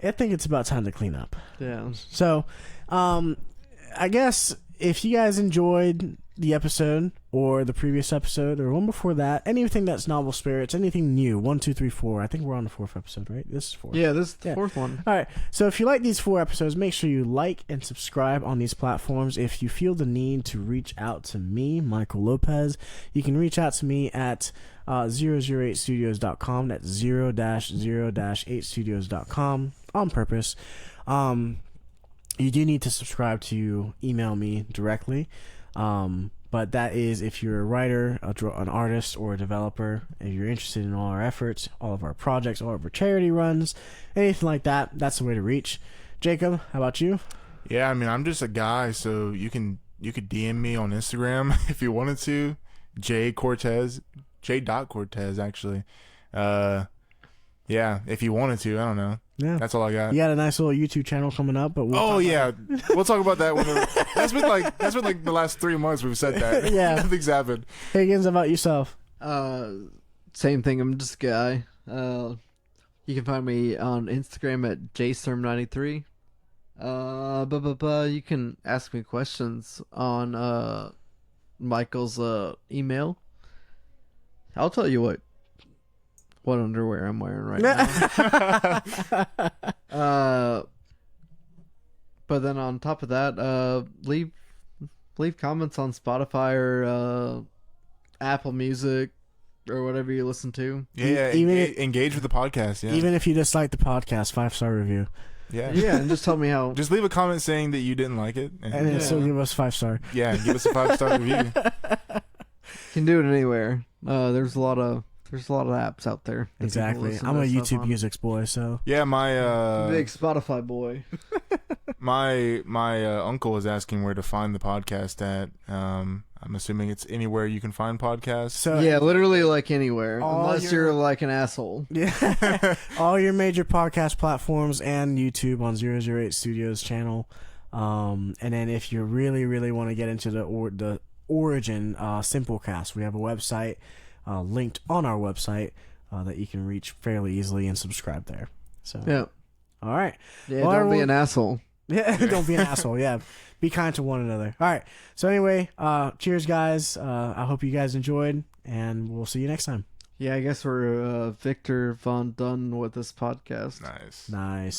I think it's about time to clean up. Yeah. So, I guess if you guys enjoyed the episode or the previous episode or one before that, anything that's Novel Spirits, anything new, 1, 2, 3, 4. I think we're on the 4th episode, right? This is 4. Yeah, this is the Yeah. fourth one. All right. So if you like these 4 episodes, make sure you like and subscribe on these platforms. If you feel the need to reach out to me, Michael Lopez, you can reach out to me at 008studios.com. That's 0-8studios.com on purpose. You do need to subscribe to email me directly. But that is if you're a writer, an artist, or a developer, if you're interested in all our efforts, all of our projects, all of our charity runs, anything like that, that's the way to reach. Jacob, how about you? Yeah, I mean, I'm just a guy, so you could DM me on Instagram if you wanted to. J.Cortez actually. Yeah, if you wanted to, I don't know. Yeah. That's all I got. You got a nice little YouTube channel coming up, but we'll Oh talk yeah, we'll talk about that. That's been like the last 3 months we've said that. Yeah. Nothing's happened. Higgins, how about yourself? Same thing. I'm just a guy. You can find me on Instagram at jstorm93. You can ask me questions on Michael's email. I'll tell you what underwear I'm wearing right now. But then on top of that, leave comments on Spotify or Apple Music or whatever you listen to. Yeah, engage with the podcast. Yeah, Even if you dislike the podcast, 5-star review. Yeah, and just tell me how. Just leave a comment saying that you didn't like it, And then still give us 5-star. Yeah, give us a 5-star review. You can do it anywhere. There's a lot of apps out there. Exactly. I'm a YouTube Music boy, so yeah, my big Spotify boy. my uncle is asking where to find the podcast at. I'm assuming it's anywhere you can find podcasts. So yeah, literally like anywhere, unless your- you're like an asshole. yeah, all your major podcast platforms and YouTube on 008 Studios channel. And then if you really want to get into the origin Simplecast, we have a website linked on our website that you can reach fairly easily and subscribe there. So Yeah. all right. Yeah, Well, don't be everyone- an asshole. Yeah, don't be an asshole. Yeah, be kind to one another. All right. So anyway, cheers, guys. I hope you guys enjoyed, and we'll see you next time. Yeah, I guess we're Victor Von Dunn with this podcast. Nice. Nice.